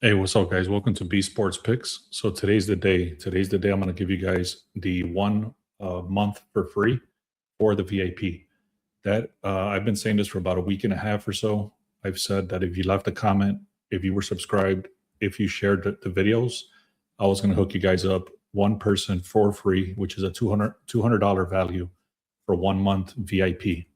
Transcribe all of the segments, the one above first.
Hey, what's up, guys? Welcome to B Sports Picks. So today's the day. Today's the day I'm going to give you guys the one month for free for the VIP. That I've been saying this for about a week and a half or so. I've said that if you left a comment, if you were subscribed, if you shared the videos, I was going to hook you guys up one person for free, which is a $200 value for 1 month VIP.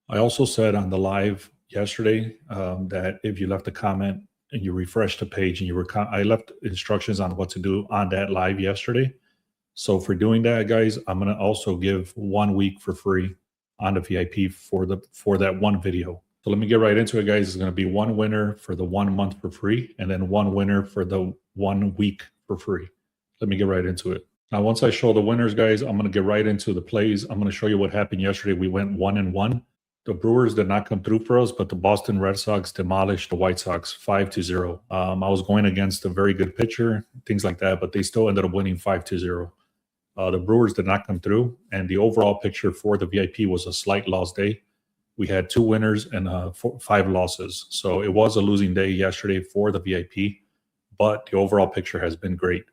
I also said on the live yesterday that if you left a comment and you refreshed the page and I left instructions on what to do on that live yesterday. So for doing that, guys, I'm going to also give 1 week for free on the VIP for that one video. So let me get right into it, guys. It's going to be one winner for the 1 month for free and then one winner for the 1 week for free. Let me get right into it. Now, once I show the winners, guys, I'm going to get right into the plays. I'm going to show you what happened yesterday. We went 1-1. The Brewers did not come through for us, but the Boston Red Sox demolished the White Sox 5-0. I was going against a very good pitcher, things like that, but they still ended up winning 5-0. The Brewers did not come through, and the overall picture for the VIP was a slight loss day. We had 2 winners and 5 losses. So it was a losing day yesterday for the VIP, but the overall picture has been great.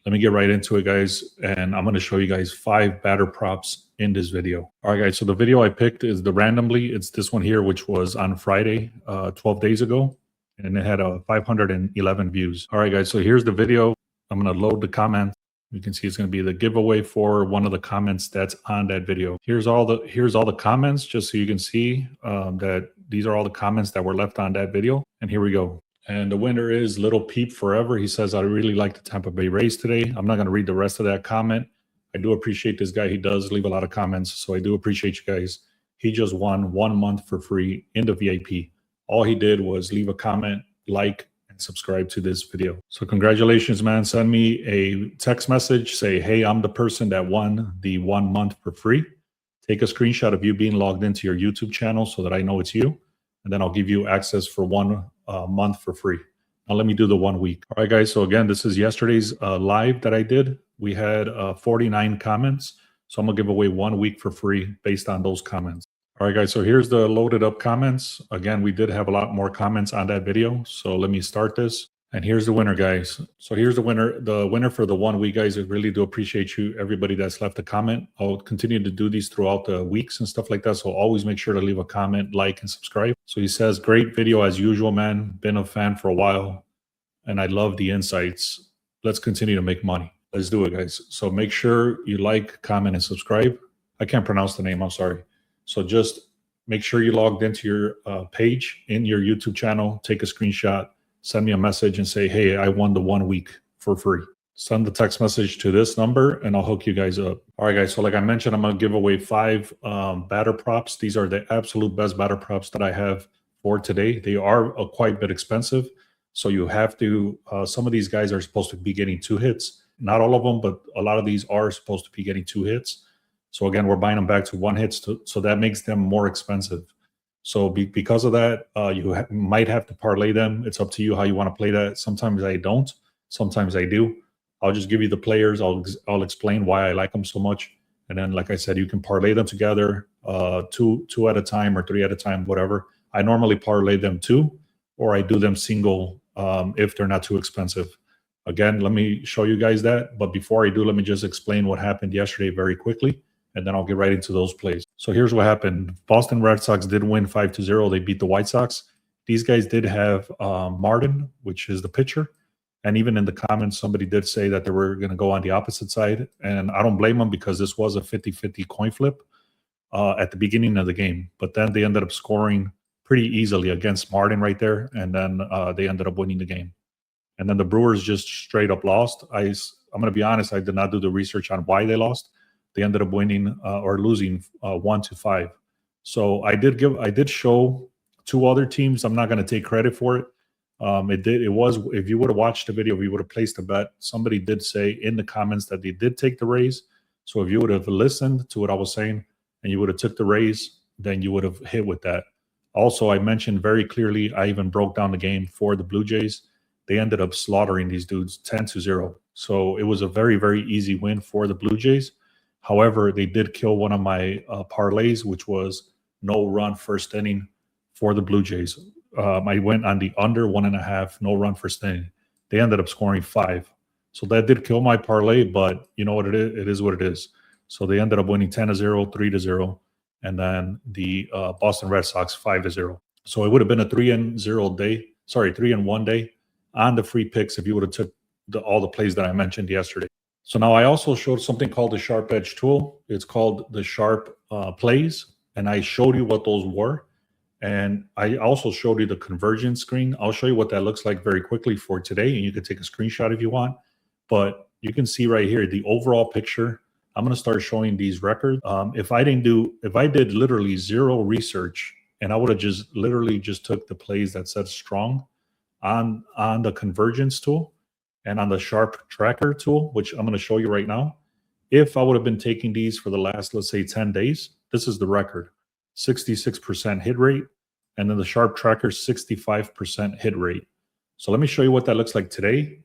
Let me get right into it, guys, and I'm going to show you guys 5 batter props in this video. All right, guys, so the video I picked is randomly. It's this one here, which was on Friday, 12 days ago, and it had 511 views. All right, guys, so here's the video. I'm going to load the comment. You can see it's going to be the giveaway for one of the comments that's on that video. Here's all the comments, just so you can see that these are all the comments that were left on that video. And here we go. And the winner is Little Peep Forever. He says, I really like the Tampa Bay Rays today. I'm not going to read the rest of that comment. I do appreciate this guy. He does leave a lot of comments, so I do appreciate you guys. He just won 1 month for free in the VIP. All he did was leave a comment, like, and subscribe to this video. So congratulations, man. Send me a text message. Say, hey, I'm the person that won the 1 month for free. Take a screenshot of you being logged into your YouTube channel so that I know it's you. And then I'll give you access for 1 month for free. Now let me do the 1 week. All right, guys. So again, this is yesterday's live that I did. We had 49 comments. So I'm going to give away 1 week for free based on those comments. All right, guys. So here's the loaded up comments. Again, we did have a lot more comments on that video. So let me start this. And here's the winner, guys. So here's the winner. The winner for the 1 week, guys. I really do appreciate you, everybody that's left a comment. I'll continue to do these throughout the weeks and stuff like that. So always make sure to leave a comment, like, and subscribe. So he says, great video as usual, man. Been a fan for a while. And I love the insights. Let's continue to make money. Let's do it, guys. So make sure you like, comment, and subscribe. I can't pronounce the name. I'm sorry. So just make sure you logged into your page in your YouTube channel. Take a screenshot. Send me a message and say, hey, I won the 1 week for free. Send the text message to this number and I'll hook you guys up. All right, guys. So like I mentioned, I'm going to give away 5 batter props. These are the absolute best batter props that I have for today. They are quite a bit expensive. So you have to, some of these guys are supposed to be getting 2 hits. Not all of them, but a lot of these are supposed to be getting 2 hits. So again, we're buying them back to 1 hit. So that makes them more expensive. So because of that, you might have to parlay them. It's up to you how you want to play that. Sometimes I don't. Sometimes I do. I'll just give you the players. I'll explain why I like them so much. And then, like I said, you can parlay them together, two at a time or 3 at a time, whatever. I normally parlay them 2, or I do them single if they're not too expensive. Again, let me show you guys that. But before I do, let me just explain what happened yesterday very quickly. And then I'll get right into those plays. So here's what happened. Boston Red Sox did win 5-0. They beat the White Sox. These guys did have Martin, which is the pitcher. And even in the comments, somebody did say that they were going to go on the opposite side. And I don't blame them because this was a 50-50 coin flip at the beginning of the game. But then they ended up scoring pretty easily against Martin right there. And then they ended up winning the game. And then the Brewers just straight up lost. I'm going to be honest, I did not do the research on why they lost. They ended up winning or losing 1-5. So I did show 2 other teams. I'm not going to take credit for it. If you would have watched the video, we would have placed a bet. Somebody did say in the comments that they did take the Rays. So if you would have listened to what I was saying and you would have took the Rays, then you would have hit with that. Also, I mentioned very clearly, I even broke down the game for the Blue Jays. They ended up slaughtering these dudes 10-0. So it was a very, very easy win for the Blue Jays. However, they did kill one of my parlays, which was no run first inning for the Blue Jays. I went on the under 1.5, no run first inning. They ended up scoring 5. So that did kill my parlay, but you know what it is what it is. So they ended up winning 10-0, 3-0, and then the Boston Red Sox 5-0. So it would have been a 3-1 day on the free picks if you would have took all the plays that I mentioned yesterday. So now I also showed something called the Sharp Edge tool. It's called the Sharp Plays, and I showed you what those were. And I also showed you the conversion screen. I'll show you what that looks like very quickly for today, and you can take a screenshot if you want. But you can see right here the overall picture. I'm going to start showing these records. If I did literally zero research, and I would have just literally just took the plays that said strong on the convergence tool and on the Sharp Tracker tool, which I'm going to show you right now. If I would have been taking these for the last, let's say, 10 days, this is the record: 66% hit rate, and then the Sharp Tracker 65% hit rate. So let me show you what that looks like today,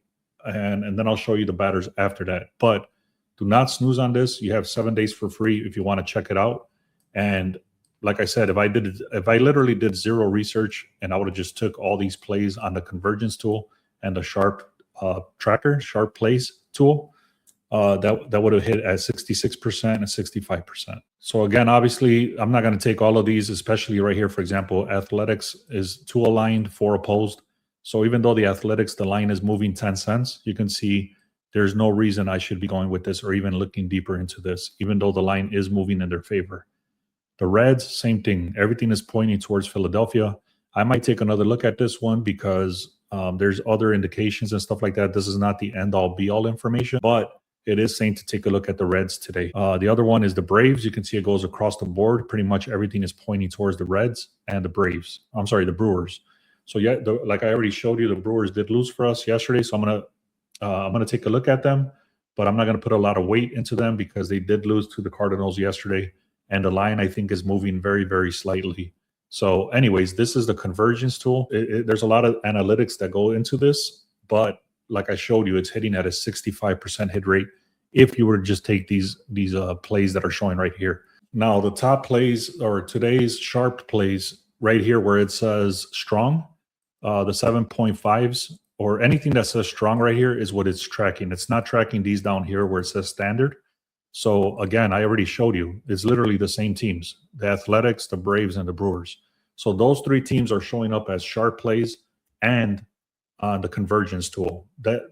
and then I'll show you the batters after that. But do not snooze on this. You have 7 days for free if you want to check it out. And like I said, if I literally did zero research and I would have just took all these plays on the convergence tool and the Sharp Tracker, Sharp Plays tool, that would have hit at 66% and 65%. So again, obviously, I'm not going to take all of these, especially right here. For example, Athletics is 2 aligned, 4 opposed. So even though the Athletics, the line is moving 10 cents, you can see there's no reason I should be going with this or even looking deeper into this, even though the line is moving in their favor. The Reds, same thing. Everything is pointing towards Philadelphia. I might take another look at this one because there's other indications and stuff like that. This is not the end-all, be-all information, but it is saying to take a look at the Reds today. The other one is the Braves. You can see it goes across the board. Pretty much everything is pointing towards the Reds and the Braves. I'm sorry, the Brewers. So yeah, like I already showed you, the Brewers did lose for us yesterday. So I'm gonna take a look at them, but I'm not gonna put a lot of weight into them because they did lose to the Cardinals yesterday, and the line I think is moving very, very slightly. So, anyways, this is the convergence tool. There's a lot of analytics that go into this, but like I showed you, it's hitting at a 65% hit rate if you were to just take these plays that are showing right here. Now, the top plays or today's Sharp plays right here where it says strong, the 7.5s or anything that says strong right here is what it's tracking. It's not tracking these down here where it says standard. So again, I already showed you, it's literally the same teams, the Athletics, the Braves, and the Brewers. So those 3 teams are showing up as Sharp plays and the convergence tool.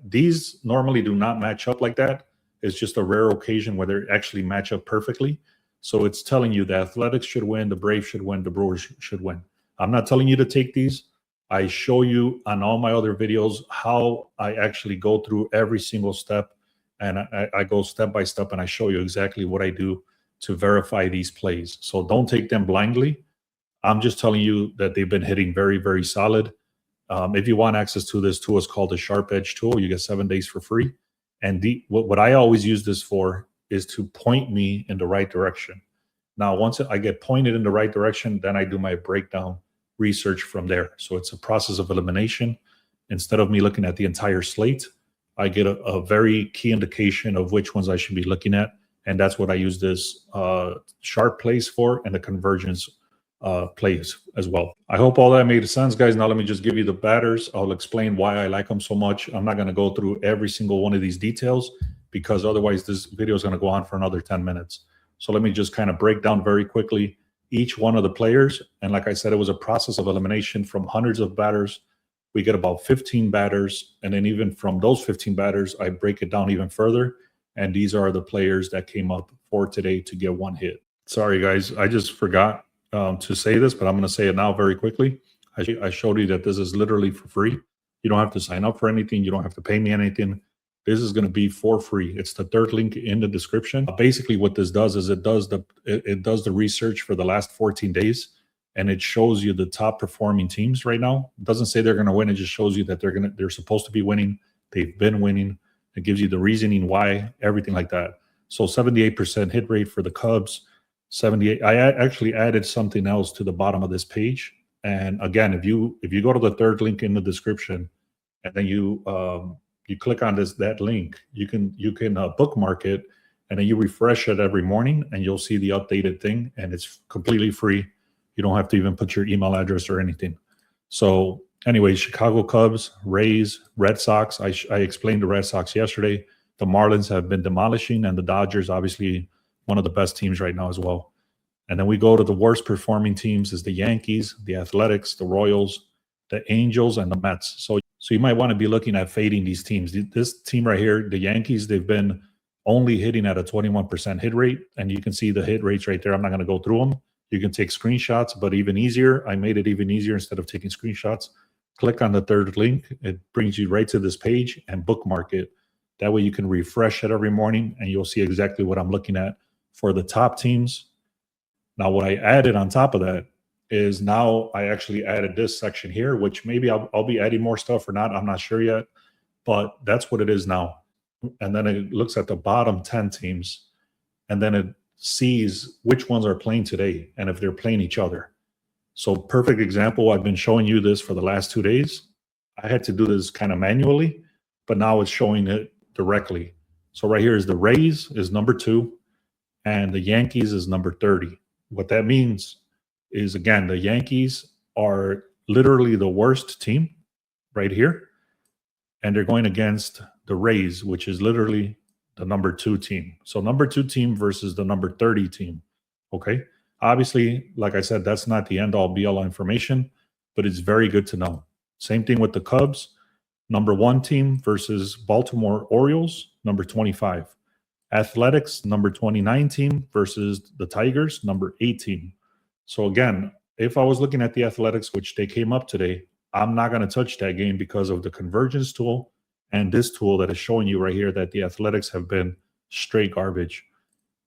These normally do not match up like that. It's just a rare occasion where they actually match up perfectly. So it's telling you the Athletics should win, the Braves should win, the Brewers should win. I'm not telling you to take these. I show you on all my other videos how I actually go through every single step, and I go step by step, and I show you exactly what I do to verify these plays. So don't take them blindly. I'm just telling you that they've been hitting very, very solid. If you want access to this tool, it's called the Sharp Edge tool. You get 7 days for free. And what I always use this for is to point me in the right direction. Now, once I get pointed in the right direction, then I do my breakdown research from there. So it's a process of elimination. Instead of me looking at the entire slate, I get a very key indication of which ones I should be looking at. And that's what I use this Sharp plays for, and the convergence plays as well. I hope all that made sense, guys. Now let me just give you the batters. I'll explain why I like them so much. I'm not going to go through every single one of these details because otherwise this video is going to go on for another 10 minutes. So let me just kind of break down very quickly each one of the players. And like I said, it was a process of elimination from hundreds of batters. We get about 15 batters. And then even from those 15 batters, I break it down even further. And these are the players that came up for today to get 1 hit. Sorry, guys. I just forgot to say this, but I'm going to say it now very quickly. I showed you that this is literally for free. You don't have to sign up for anything. You don't have to pay me anything. This is going to be for free. It's the 3rd link in the description. Basically, what this does is it does the research for the last 14 days, and it shows you the top performing teams right now. It doesn't say they're going to win. It just shows you that they're supposed to be winning. They've been winning. It gives you the reasoning why, everything like that. So 78% hit rate for the Cubs. 78. I actually added something else to the bottom of this page. And again, if you go to the 3rd link in the description, and then you click on that link, you can bookmark it, and then you refresh it every morning, and you'll see the updated thing, and it's completely free. You don't have to even put your email address or anything. So Anyway, Chicago Cubs, Rays, Red Sox. I explained the Red Sox yesterday. The Marlins have been demolishing, and the Dodgers, obviously, one of the best teams right now as well. And then we go to the worst performing teams is the Yankees, the Athletics, the Royals, the Angels, and the Mets. So you might want to be looking at fading these teams. This team right here, the Yankees, they've been only hitting at a 21% hit rate. And you can see the hit rates right there. I'm not going to go through them. You can take screenshots, but even easier, I made it even easier instead of taking screenshots. Click on the third link. It brings you right to this page and bookmark it. That way you can refresh it every morning and you'll see exactly what I'm looking at for the top teams. Now, what I added on top of that is now I actually added this section here, which maybe I'll be adding more stuff or not. I'm not sure yet, but that's what it is now. And then it looks at the bottom 10 teams, and then it sees which ones are playing today and if they're playing each other. So perfect example, I've been showing you this for the last 2 days. I had to do this kind of manually, but now it's showing it directly. So right here is the Rays is number 2 and the Yankees is number 30. What that means is, again, the Yankees are literally the worst team right here. And they're going against the Rays, which is literally the number 2 team. So number 2 team versus the number 30 team. Okay. Obviously, like I said, that's not the end all be all information, but it's very good to know. Same thing with the Cubs, number 1 team versus Baltimore Orioles, number 25. Athletics, number 29 team versus the Tigers, number 18. So again, if I was looking at the Athletics, which they came up today, I'm not going to touch that game because of the convergence tool and this tool that is showing you right here that the Athletics have been straight garbage.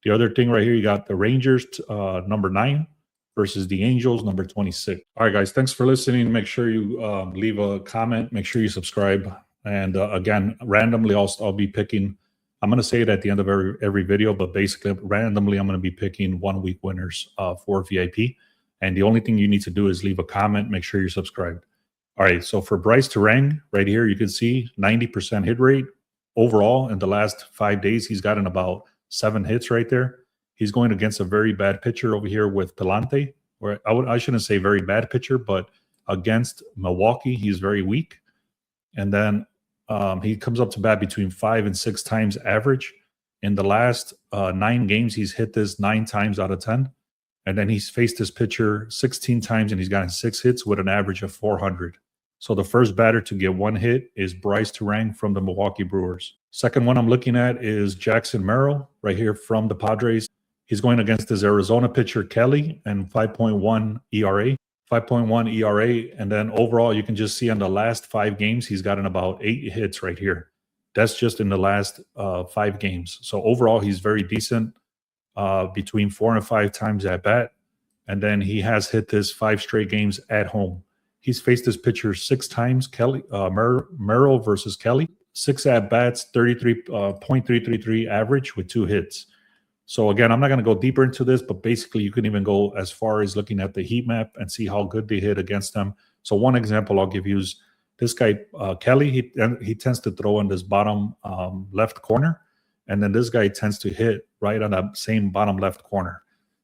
The other thing right here, you got the Rangers, number 9 versus the Angels, number 26. All right, guys, thanks for listening. Make sure you leave a comment. Make sure you subscribe. And again, randomly, I'll be picking. I'm going to say it at the end of every video, but basically, randomly, I'm going to be picking 1 week winners for VIP. And the only thing you need to do is leave a comment. Make sure you're subscribed. All right, so for Bryce Terang, right here, you can see 90% hit rate. Overall, in the last 5 days, he's gotten about 7 hits right there. He's going against a very bad pitcher over here with Palante. Or I shouldn't say very bad pitcher, but against Milwaukee, he's very weak. And then he comes up to bat between 5 and 6 times average. In the last 9 games, he's hit this 9 times out of 10. And then he's faced this pitcher 16 times and he's gotten 6 hits with an average of 400. So the first batter to get 1 hit is Bryce Terang from the Milwaukee Brewers. Second one I'm looking at is Jackson Merrill right here from the Padres. He's going against his Arizona pitcher Kelly and 5.1 ERA. 5.1 ERA, and then overall, you can just see on the last 5 games, he's gotten about 8 hits right here. That's just in the last 5 games. So overall, he's very decent, between 4 and 5 times at bat, and then he has hit this 5 straight games at home. He's faced this pitcher 6 times, Kelly Merrill versus Kelly, 6 at bats, 33.333 average with 2 hits. So again, I'm not going to go deeper into this, but basically you can even go as far as looking at the heat map and see how good they hit against them. So one example I'll give you is this guy, Kelly, he tends to throw in this bottom left corner. And then this guy tends to hit right on that same bottom left corner.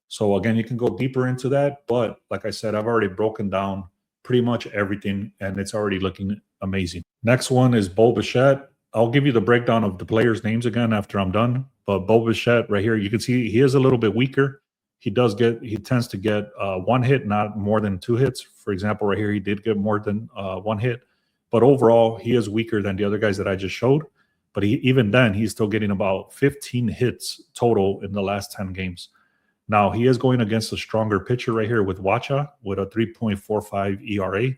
So again, you can go deeper into that. But like I said, I've already broken down pretty much everything and it's already looking amazing. Next one is Bo Bichette. I'll give you the breakdown of the players' names again after I'm done. But Bo Bichette right here, you can see he is a little bit weaker. He tends to get 1 hit, not more than 2 hits. For example, right here, he did get more than 1 hit. But overall, he is weaker than the other guys that I just showed. But even then, he's still getting about 15 hits total in the last 10 games. Now, he is going against a stronger pitcher right here with Wacha with a 3.45 ERA.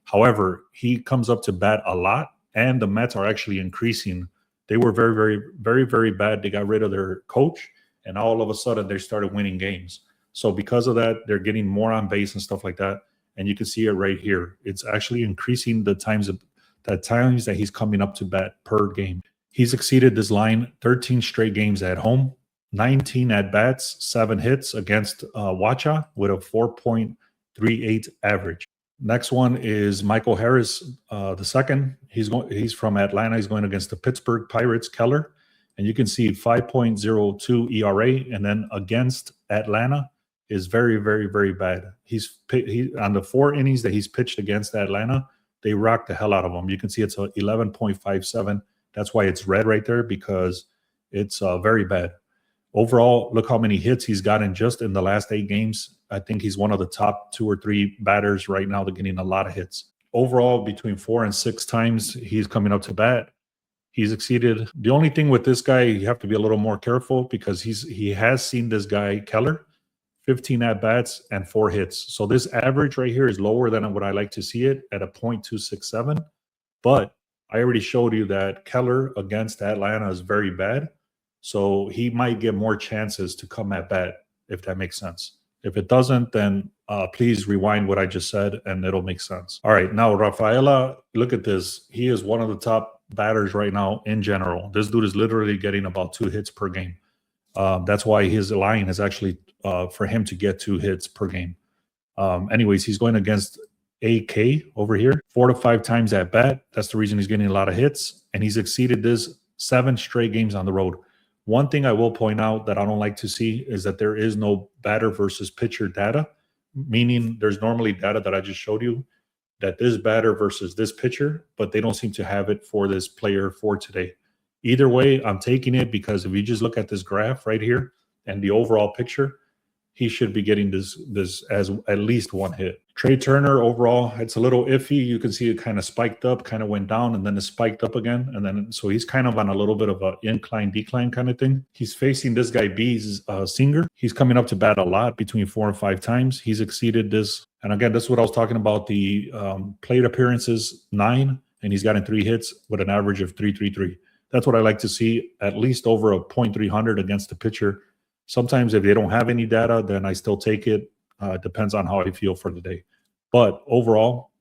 However, he comes up to bat a lot, and the Mets are actually increasing. They were very, very, very, very bad. They got rid of their coach, and all of a sudden they started winning games. So because of that, they're getting more on base and stuff like that. And you can see it right here. It's actually increasing the times that he's coming up to bat per game. He's exceeded this line 13 straight games at home, 19 at bats, 7 hits against Wacha with a 4.38 average. Next one is Michael Harris, the second. He's from Atlanta. He's going against the Pittsburgh Pirates, Keller. And you can see 5.02 ERA. And then against Atlanta is very, very, very bad. He on the 4 innings that he's pitched against Atlanta, they rock the hell out of him. You can see it's a 11.57. That's why it's red right there, because it's very bad. Overall, look how many hits he's gotten just in the last 8 games. I think he's one of the top 2 or 3 batters right now that are getting a lot of hits. Overall, between 4 and 6 times he's coming up to bat, he's exceeded. The only thing with this guy, you have to be a little more careful, because he has seen this guy, Keller, 15 at-bats and 4 hits. So this average right here is lower than what I like to see it at a .267. But I already showed you that Keller against Atlanta is very bad. So he might get more chances to come at bat, if that makes sense. If it doesn't, then please rewind what I just said and it'll make sense. All right, now Rafaela, look at this. He is one of the top batters right now in general. This dude is literally getting about 2 hits per game. That's why his line is actually for him to get 2 hits per game. Anyways, he's going against AK over here, 4 to 5 times at bat. That's the reason he's getting a lot of hits. And he's exceeded this 7 straight games on the road. One thing I will point out that I don't like to see is that there is no batter versus pitcher data, meaning there's normally data that I just showed you that this batter versus this pitcher, but they don't seem to have it for this player for today. Either way, I'm taking it, because if you just look at this graph right here and the overall picture, he should be getting this as at least 1 hit. Trey Turner, overall, it's a little iffy. You can see it kind of spiked up, kind of went down, and then it spiked up again. And then, so he's kind of on a little bit of an incline, decline kind of thing. He's facing this guy, B's Singer. He's coming up to bat a lot, between 4 and 5 times. He's exceeded this. And again, this is what I was talking about. The plate appearances, 9, and he's gotten 3 hits with an average of 3.33. That's what I like to see, at least over a .300 against the pitcher. Sometimes if they don't have any data, then I still take it. It depends on how I feel for the day. But overall,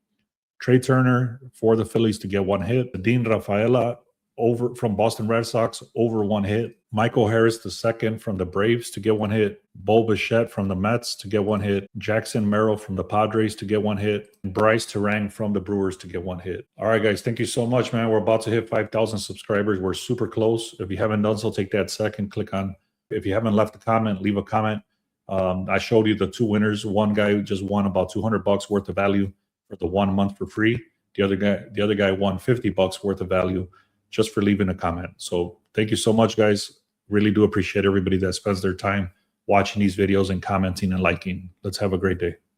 Trey Turner for the Phillies to get 1 hit. Dean Rafaela over from Boston Red Sox, over 1 hit. Michael Harris II from the Braves to get 1 hit. Bo Bichette from the Mets to get 1 hit. Jackson Merrill from the Padres to get 1 hit. And Bryce Terang from the Brewers to get 1 hit. All right, guys, thank you so much, man. We're about to hit 5,000 subscribers. We're super close. If you haven't done so, take that second, click on. If you haven't left a comment, leave a comment. I showed you the 2 winners. One guy just won about $200 worth of value for the 1 month for free. The other guy won $50 worth of value just for leaving a comment. So thank you so much, guys. Really do appreciate everybody that spends their time watching these videos and commenting and liking. Let's have a great day.